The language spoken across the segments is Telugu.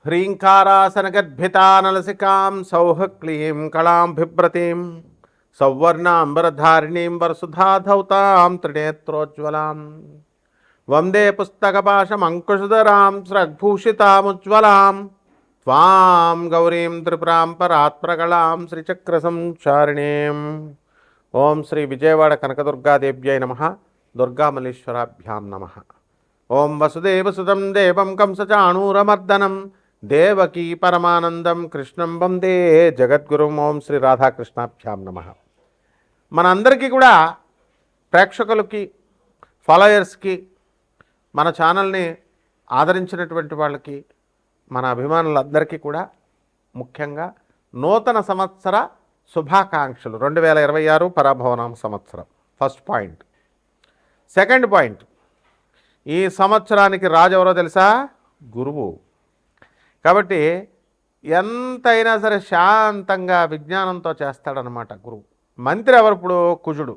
హ్రీంకారాసనగద్భితానలసికాం సౌహ క్లీం కళాం బిభ్రతీం సౌవర్ణాంబరధారిణీం వరసుధాధౌతాం త్రినేత్రోజ్వలాం వందే పుస్తకపాశమంకుశధరాం స్రగ్భూషితాముజ్వలాం త్వాం గౌరీం త్రిపురాం పరాత్ప్రకళాం శ్రీచక్రసంచారిణీం. ఓం శ్రీ విజయవాడ కనకదుర్గాదేవ్యై నమః. దుర్గామల్లీశ్వరాభ్యాం నమః. ఓం వసుదేవసుతం దేవం కంసచాణూరమర్దనం దేవకీ పరమానందం కృష్ణం వందే జగద్గురుం. ఓం శ్రీ రాధాకృష్ణాభ్యాం నమః. మనందరికీ కూడా ప్రేక్షకులకి, ఫాలోయర్స్కి, మన ఛానల్ని ఆదరించినటువంటి వాళ్ళకి, మన అభిమానులందరికీ కూడా ముఖ్యంగా నూతన సంవత్సర శుభాకాంక్షలు. 2026 పరాభవనామ సంవత్సరం ఫస్ట్ పాయింట్. సెకండ్ పాయింట్, ఈ సంవత్సరానికి రాజు ఎవరో తెలుసా? గురువు. కాబట్టి ఎంతైనా సరే శాంతంగా విజ్ఞానంతో చేస్తాడనమాట గురువు. మంత్రి ఎవరు? ఇప్పుడు కుజుడు.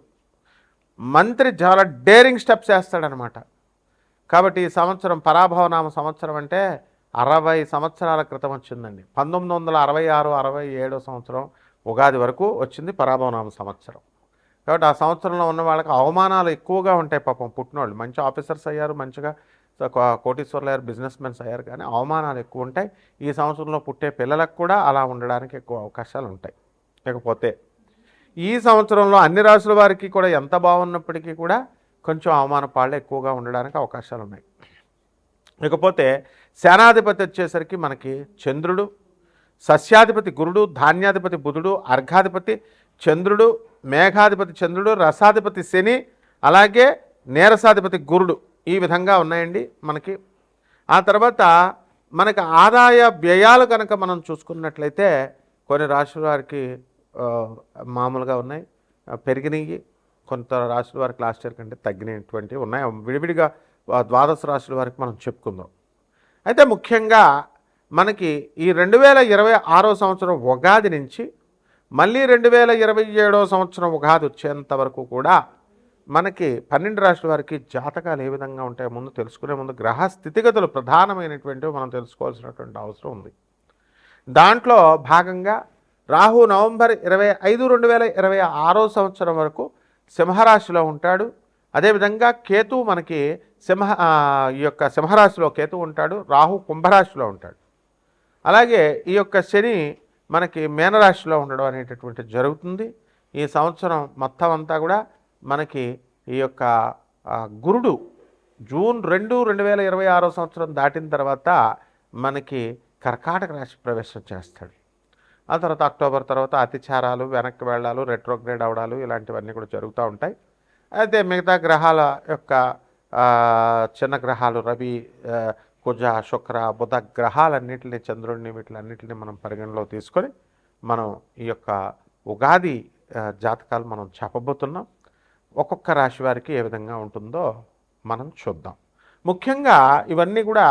మంత్రి చాలా డేరింగ్ స్టెప్స్ వేస్తాడనమాట. కాబట్టి ఈ సంవత్సరం పరాభవనామ సంవత్సరం అంటే 60 సంవత్సరాల క్రితం వచ్చిందండి. 1966, 67 సంవత్సరం ఉగాది వరకు వచ్చింది పరాభవనామ సంవత్సరం. కాబట్టి ఆ సంవత్సరంలో ఉన్న వాళ్ళకి అవమానాలు ఎక్కువగా ఉంటాయి. పాపం పుట్టినోళ్ళు మంచి ఆఫీసర్స్ అయ్యారు, మంచిగా కోటీశ్వర్లు అయ్యారు, బిజినెస్ మెన్స్ అయ్యారు, కానీ అవమానాలు ఎక్కువ ఉంటాయి. ఈ సంవత్సరంలో పుట్టే పిల్లలకు కూడా అలా ఉండడానికి ఎక్కువ అవకాశాలు ఉంటాయి. లేకపోతే ఈ సంవత్సరంలో అన్ని రాసుల వారికి కూడా ఎంత బాగున్నప్పటికీ కూడా కొంచెం అవమాన పాళ్ళు ఎక్కువగా ఉండడానికి అవకాశాలు ఉన్నాయి. ఇకపోతే సేనాధిపతి వచ్చేసరికి మనకి చంద్రుడు, సస్యాధిపతి గురుడు, ధాన్యాధిపతి బుధుడు, అర్ఘాధిపతి చంద్రుడు, మేఘాధిపతి చంద్రుడు, రసాధిపతి శని, అలాగే నీరసాధిపతి గురుడు. ఈ విధంగా ఉన్నాయండి మనకి. ఆ తర్వాత మనకి ఆదాయ వ్యయాలు కనుక మనం చూసుకున్నట్లయితే కొన్ని రాశుల వారికి మామూలుగా ఉన్నాయి, పెరిగినాయి. కొంత రాశుల వారికి లాస్ట్ ఇయర్ కంటే తగ్గినటువంటివి ఉన్నాయి. విడివిడిగా 12 రాశుల వారికి మనం చెప్పుకుందాం. అయితే ముఖ్యంగా మనకి ఈ 2026 సంవత్సరం ఉగాది నుంచి మళ్ళీ 2027 సంవత్సరం ఉగాది వచ్చేంత వరకు కూడా మనకి 12 రాశుల వారికి జాతకాలు ఏ విధంగా ఉంటాయో ముందు తెలుసుకునే ముందు గ్రహ స్థితిగతులు ప్రధానమైనటువంటివి మనం తెలుసుకోవాల్సినటువంటి అవసరం ఉంది. దాంట్లో భాగంగా రాహు నవంబర్ 25, 2026 సంవత్సరం వరకు సింహరాశిలో ఉంటాడు. అదేవిధంగా కేతు మనకి ఈ యొక్క సింహరాశిలో కేతు ఉంటాడు, రాహు కుంభరాశిలో ఉంటాడు. అలాగే ఈ యొక్క శని మనకి మీనరాశిలో ఉండడం అనేటటువంటిది జరుగుతుంది. ఈ సంవత్సరం మొత్తం అంతా కూడా మనకి ఈ యొక్క గురుడు జూన్ 2, 2026 సంవత్సరం దాటిన తర్వాత మనకి కర్కాటక రాశి ప్రవేశం చేస్తాడు. ఆ తర్వాత అక్టోబర్ తర్వాత అతిచారాలు, వెనక్కి వెళ్ళాలు, రెట్రోగ్రేడ్ అవడాలు ఇలాంటివన్నీ కూడా జరుగుతూ ఉంటాయి. అయితే మిగతా గ్రహాల యొక్క చిన్న గ్రహాలు రవి, కుజ, శుక్ర, బుధ గ్రహాలన్నింటినీ, చంద్రుడిని, వీటిలన్నింటినీ మనం పరిగణలో తీసుకొని మనం ఈ యొక్క ఉగాది జాతకాలు మనం చెప్పబోతున్నాం. ఒక్కొక్క రాశి వారికి ఏ విధంగా ఉంటుందో మనం చూద్దాం. ముఖ్యంగా ఇవన్నీ కూడా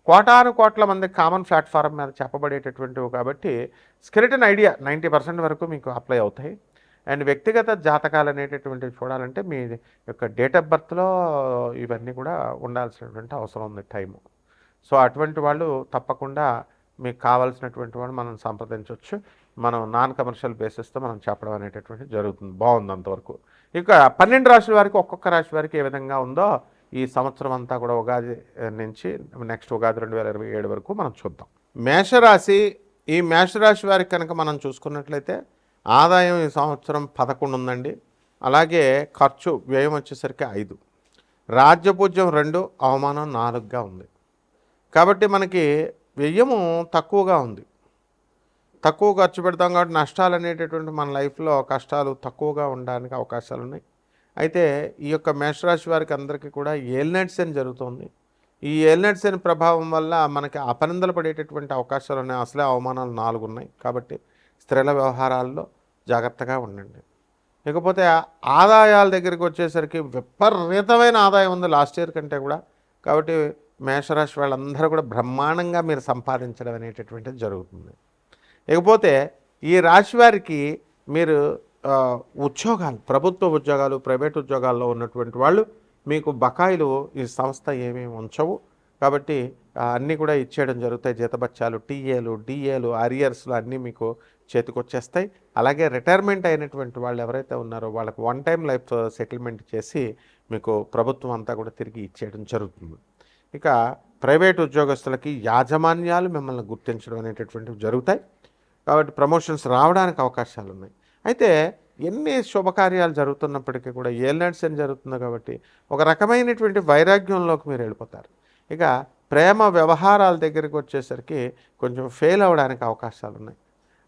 కోటాను కోట్ల మంది కామన్ ప్లాట్ఫారం మీద చెప్పబడేటటువంటివి కాబట్టి స్కెలిటన్ ఐడియా 90% వరకు మీకు అప్లై అవుతాయి. అండ్ వ్యక్తిగత జాతకాలు అనేటటువంటివి చూడాలంటే మీ యొక్క డేట్ ఆఫ్ బర్త్లో ఇవన్నీ కూడా ఉండాల్సినటువంటి అవసరం ఉంది టైము. సో అటువంటి వాళ్ళు తప్పకుండా మీకు కావాల్సినటువంటి వాళ్ళు మనం సంప్రదించవచ్చు. మనం నాన్ కమర్షియల్ బేసిస్తో మనం చెప్పడం అనేటటువంటిది జరుగుతుంది. బాగుంది అంతవరకు. ఇక 12 రాశుల వారికి ఒక్కొక్క రాశి వారికి ఏ విధంగా ఉందో ఈ సంవత్సరం అంతా కూడా ఉగాది నుంచి నెక్స్ట్ ఉగాది 2027 వరకు మనం చూద్దాం. మేషరాశి. ఈ మేషరాశి వారికి కనుక మనం చూసుకున్నట్లయితే ఆదాయం ఈ సంవత్సరం 11 ఉందండి. అలాగే ఖర్చు వ్యయం వచ్చేసరికి 5, రాజ్యపూజ్యం 2, అవమానం 4గా ఉంది. కాబట్టి మనకి వ్యయము తక్కువగా ఉంది. తక్కువ ఖర్చు పెడతాం కాబట్టి నష్టాలు అనేటటువంటి మన లైఫ్లో కష్టాలు తక్కువగా ఉండడానికి అవకాశాలు ఉన్నాయి. అయితే ఈ యొక్క మేషరాశి వారికి అందరికీ కూడా ఏలినాటి శని జరుగుతుంది. ఈ ఏలినాటి శని ప్రభావం వల్ల మనకి అపనిందలు పడేటటువంటి అవకాశాలు ఉన్నాయి. అసలే అవమానాలు 4 ఉన్నాయి. కాబట్టి స్త్రీల వ్యవహారాల్లో జాగ్రత్తగా ఉండండి. ఇకపోతే ఆదాయాల దగ్గరికి వచ్చేసరికి విపరీతమైన ఆదాయం ఉంది లాస్ట్ ఇయర్ కంటే కూడా. కాబట్టి మేషరాశి వాళ్ళందరూ కూడా బ్రహ్మాండంగా మీరు సంపాదించడం అనేటటువంటిది జరుగుతుంది. ఇకపోతే ఈ రాశి వారికి మీరు ఉద్యోగాలు, ప్రభుత్వ ఉద్యోగాలు, ప్రైవేట్ ఉద్యోగాల్లో ఉన్నటువంటి వాళ్ళు మీకు బకాయిలు ఈ సంస్థ ఏమీ ఉంచవు. కాబట్టి అన్నీ కూడా ఇచ్చేయడం జరుగుతాయి. జీతబత్యాలు, టీఏలు, డిఏలు, అరియర్స్‌లు అన్నీ మీకు చేతికొచ్చేస్తాయి. అలాగే రిటైర్మెంట్ అయినటువంటి వాళ్ళు ఎవరైతే ఉన్నారో వాళ్ళకి వన్ టైమ్ లైఫ్ సెటిల్మెంట్ చేసి మీకు ప్రభుత్వం అంతా కూడా తిరిగి ఇచ్చేయడం జరుగుతుంది. ఇక ప్రైవేట్ ఉద్యోగస్తులకి యాజమాన్యాలు మిమ్మల్ని గుర్తించడం అనేటటువంటివి జరుగుతాయి. కాబట్టి ప్రమోషన్స్ రావడానికి అవకాశాలు ఉన్నాయి. అయితే ఎన్ని శుభకార్యాలు జరుగుతున్నప్పటికీ కూడా ఏలినాటి శని జరుగుతుంది కాబట్టి ఒక రకమైనటువంటి వైరాగ్యంలోకి మీరు వెళ్ళిపోతారు. ఇక ప్రేమ వ్యవహారాల దగ్గరికి వచ్చేసరికి కొంచెం ఫెయిల్ అవ్వడానికి అవకాశాలు ఉన్నాయి.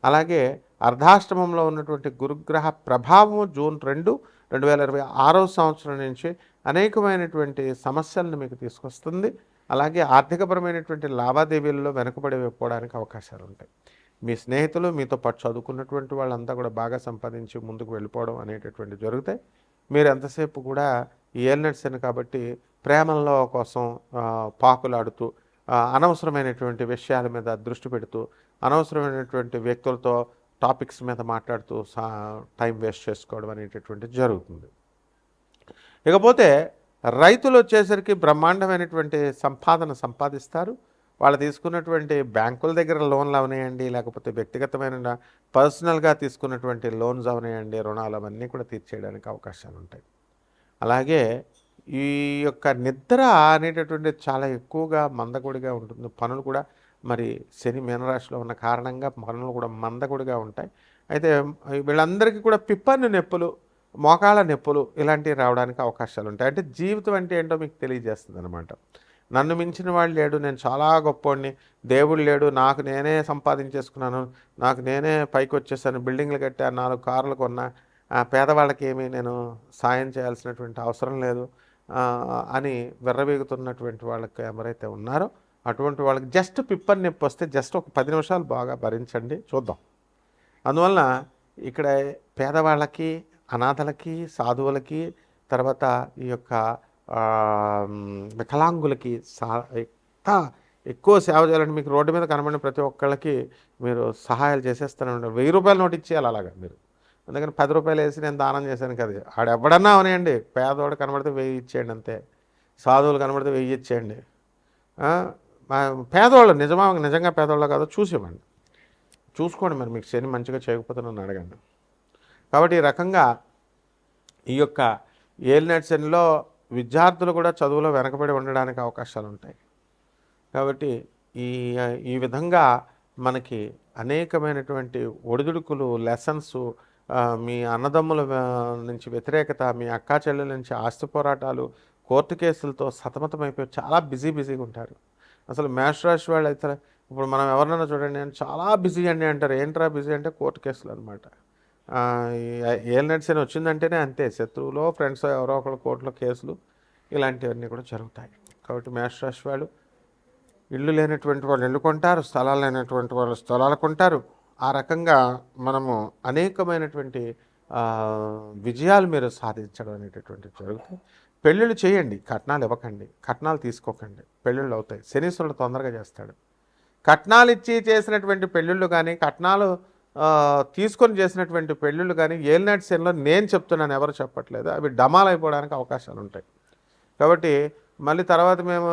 అలాగే అర్ధాష్టమంలో ఉన్నటువంటి గురుగ్రహ ప్రభావం జూన్ 2, 2026 సంవత్సరం నుంచి అనేకమైనటువంటి సమస్యలను మీకు తీసుకొస్తుంది. అలాగే ఆర్థికపరమైనటువంటి లావాదేవీలలో వెనుకబడి పోవడానికి అవకాశాలు ఉంటాయి. మీ స్నేహితులు మీతో పాటు చదువుకున్నటువంటి వాళ్ళంతా కూడా బాగా సంపాదించి ముందుకు వెళ్ళిపోవడం అనేటటువంటి జరుగుతాయి. మీరు ఎంతసేపు కూడా ఏలినాటి శని కాబట్టి ప్రేమల్లో కోసం పాకులాడుతూ అనవసరమైనటువంటి విషయాల మీద దృష్టి పెడుతూ అనవసరమైనటువంటి వ్యక్తులతో టాపిక్స్ మీద మాట్లాడుతూ టైం వేస్ట్ చేసుకోవడం అనేటటువంటిది జరుగుతుంది. ఇకపోతే రైతులు వచ్చేసరికి బ్రహ్మాండమైనటువంటి సంపాదన సంపాదిస్తారు. వాళ్ళు తీసుకున్నటువంటి బ్యాంకుల దగ్గర లోన్లు అవనాయండి, లేకపోతే వ్యక్తిగతమైన పర్సనల్గా తీసుకున్నటువంటి లోన్స్ అవనాయండి, రుణాలు అవన్నీ కూడా తీర్చేయడానికి అవకాశాలు ఉంటాయి. అలాగే ఈ యొక్క నిద్ర అనేటటువంటిది చాలా ఎక్కువగా మందకొడిగా ఉంటుంది. పనులు కూడా మరి శని మీనరాశిలో ఉన్న కారణంగా పనులు కూడా మందకొడిగా ఉంటాయి. అయితే వీళ్ళందరికీ కూడా పిప్పన్ను నొప్పులు, మోకాళ్ళ నొప్పులు ఇలాంటివి రావడానికి అవకాశాలు ఉంటాయి. అంటే జీవితం అంటే ఏంటో మీకు తెలియజేస్తుంది అనమాట. నన్ను మించిన వాడు లేడు, నేను చాలా గొప్పోడిని, దేవుడు లేడు, నాకు నేనే సంపాదించేసుకున్నాను, నాకు నేనే పైకి వచ్చేసాను, బిల్డింగ్లు కట్టా, 4 కార్లు కొన్నా, పేదవాళ్ళకి ఏమీ నేను సాయం చేయాల్సినటువంటి అవసరం లేదు అని విర్రవీగుతున్నటువంటి వాళ్ళకి ఎవరైతే ఉన్నారో అటువంటి వాళ్ళకి జస్ట్ పిప్పని నొప్పి వస్తే జస్ట్ ఒక 10 నిమిషాలు బాగా భరించండి, చూద్దాం. అందువలన ఇక్కడ పేదవాళ్ళకి, అనాథలకి, సాధువులకి, తర్వాత ఈ యొక్క వికలాంగులకి ఎక్కువ సేవ చేయాలంటే మీకు రోడ్డు మీద కనబడిన ప్రతి ఒక్కళ్ళకి మీరు సహాయాలు చేసేస్తూనే ఉంటారు. 1000 రూపాయలు నోటు ఇచ్చేయాలి అలాగా మీరు. అందుకని 10 రూపాయలు వేసి నేను దానం చేశాను కదా, ఆడెవడన్నా అవనేయండి. పేదవాడు కనబడితే 1000 ఇచ్చేయండి అంతే, సాధువులు కనబడితే 1000 ఇచ్చేయండి. పేదవాళ్ళు నిజంగా పేదవాళ్ళు కాదో చూసివ్వండి, చూసుకోండి. మరి మీకు శని మంచిగా చేయకపోతే నన్ను అడగండి. కాబట్టి ఈ రకంగా ఈ యొక్క ఏలినాటి శనిలో విద్యార్థులు కూడా చదువులో వెనకబడి ఉండడానికి అవకాశాలు ఉంటాయి. కాబట్టి ఈ విధంగా మనకి అనేకమైనటువంటి ఒడిదుడుకులు, లెసన్స్, మీ అన్నదమ్ముల నుంచి వ్యతిరేకత, మీ అక్కా చెల్లెల నుంచి ఆస్తి పోరాటాలు, కోర్టు కేసులతో సతమతమైపోయి చాలా బిజీగా ఉంటారు. అసలు మేషరాశి వాళ్ళు అయితే ఇప్పుడు మనం ఎవరినైనా చూడండి, నేను చాలా బిజీ అండి అంటారు. ఏంట్రా బిజీ అంటే కోర్టు కేసులు అనమాట. ఏలినాటి శని వచ్చిందంటేనే అంతే, శత్రువులో ఫ్రెండ్స్ ఎవరో ఒకరు కోర్టులో కేసులు ఇలాంటివన్నీ కూడా జరుగుతాయి. కాబట్టి మేషరాశి వాళ్ళు ఇల్లు లేనటువంటి వాళ్ళు ఇల్లు కొంటారు, స్థలాలు లేనటువంటి వాళ్ళు స్థలాలు కొంటారు. ఆ రకంగా మనము అనేకమైనటువంటి విజయాలు మీరు సాధించడం అనేటటువంటిది జరుగుతాయి. పెళ్ళిళ్ళు చేయండి, కట్నాలు ఇవ్వకండి, కట్నాలు తీసుకోకండి, పెళ్ళిళ్ళు అవుతాయి. శనీశ్వరుడు తొందరగా చేస్తాడు. కట్నాలు ఇచ్చి చేసినటువంటి పెళ్ళిళ్ళు కానీ, కట్నాలు తీసుకొని చేసినటువంటి పెళ్ళిళ్ళు కానీ ఏలినాటి శనిలో నేను చెప్తున్నాను, ఎవరు చెప్పట్లేదు, అవి డమాలు అయిపోవడానికి అవకాశాలు ఉంటాయి. కాబట్టి మళ్ళీ తర్వాత మేము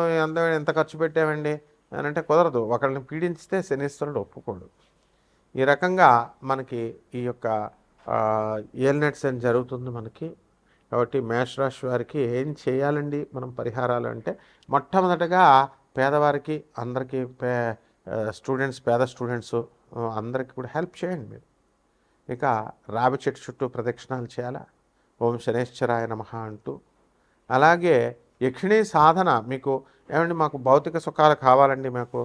ఎంత ఖర్చు పెట్టామండి అని అంటే కుదరదు. ఒకళ్ళని పీడించితే శనీశ్వరుడు ఒప్పుకోడు. ఈ రకంగా మనకి ఈ యొక్క ఏలినాటి శని జరుగుతుంది మనకి. కాబట్టి మేషరాశి వారికి ఏం చేయాలండి మనం పరిహారాలు అంటే, మొట్టమొదటగా పేదవారికి అందరికీ పేద స్టూడెంట్స్ అందరికీ కూడా హెల్ప్ చేయండి మీరు. ఇక రావి చెట్టు చుట్టూ ప్రదక్షిణాలు చేయాలా, ఓం శనేశ్వరాయ నమః అంటూ. అలాగే యక్షిణీ సాధన, మీకు ఏమండి మాకు భౌతిక సుఖాలు కావాలండి, మాకు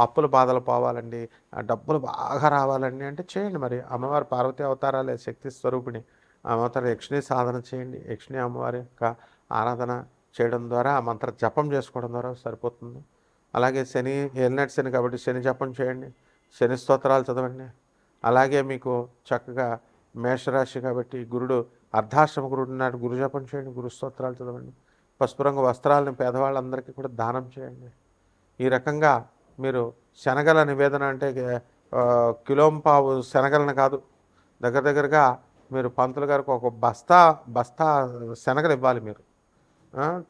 అప్పుల బాధలు పోవాలండి, డబ్బులు బాగా రావాలండి అంటే చేయండి. మరి అమ్మవారి పార్వతీ అవతారాలే, శక్తి స్వరూపిణి అవతార యక్షిణీ సాధన చేయండి. యక్షిణీ అమ్మవారి యొక్క ఆరాధన చేయడం ద్వారా, ఆ మంత్ర జపం చేసుకోవడం ద్వారా సరిపోతుంది. అలాగే శని ఏలినాటి శని కాబట్టి శని జపం చేయండి, శని స్తోత్రాలు చదవండి. అలాగే మీకు చక్కగా మేషరాశి కాబట్టి గురుడు అర్ధాశ్రమ గురుడు నాడు గురు జపం చేయండి, గురు స్తోత్రాలు చదవండి. పసుపు రంగు వస్త్రాలను పేదవాళ్ళందరికీ కూడా దానం చేయండి. ఈ రకంగా మీరు శనగల నివేదన అంటే కిలోంపావు శనగలను కాదు, దగ్గరగా మీరు పంతులు గారికి ఒక బస్తా శనగలు ఇవ్వాలి మీరు.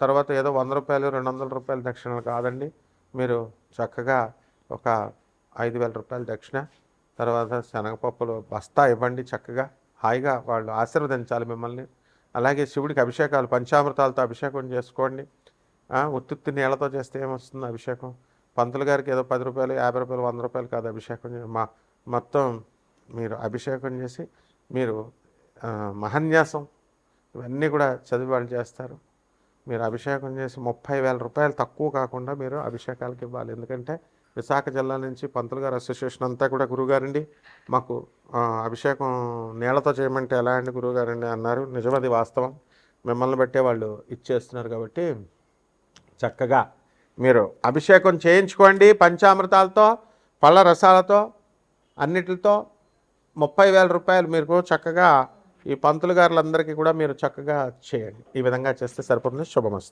తర్వాత ఏదో 100 రూపాయలు 200 రూపాయలు దక్షిణలు కాదండి. మీరు చక్కగా ఒక 5,000 రూపాయలు దక్షిణ, తర్వాత శనగపప్పులు బస్తా ఇవ్వండి. చక్కగా హాయిగా వాళ్ళు ఆశీర్వదించాలి మిమ్మల్ని. అలాగే శివుడికి అభిషేకాలు పంచామృతాలతో అభిషేకం చేసుకోండి. ఉత్తుత్తి నీళ్ళతో చేస్తే ఏమొస్తుంది అభిషేకం? పంతులు గారికి ఏదో 10 రూపాయలు 50 రూపాయలు 100 రూపాయలు కాదు అభిషేకం మొత్తం మీరు అభిషేకం చేసి మీరు మహన్యాసం ఇవన్నీ కూడా చదివి వాళ్ళు చేస్తారు. మీరు అభిషేకం చేసి 30,000 రూపాయలు తక్కువ కాకుండా మీరు అభిషేకాలకి ఇవ్వాలి. ఎందుకంటే విశాఖ జిల్లా నుంచి పంతులు గారు అసోసియేషన్ అంతా కూడా గురువుగారండి మాకు అభిషేకం నీళ్లతో చేయమంటే ఎలా అండి గురువుగారండి అన్నారు. నిజమది వాస్తవం. మిమ్మల్ని బట్టే వాళ్ళు ఇచ్చేస్తున్నారు. కాబట్టి చక్కగా మీరు అభిషేకం చేయించుకోండి. పంచామృతాలతో పళ్ళ రసాలతో అన్నిటితో 30,000 రూపాయలు మీరు చక్కగా ఈ పంతులు గారులందరికీ కూడా మీరు చక్కగా చేయండి. ఈ విధంగా చేస్తే సరిపోతుంది. శుభమస్తు.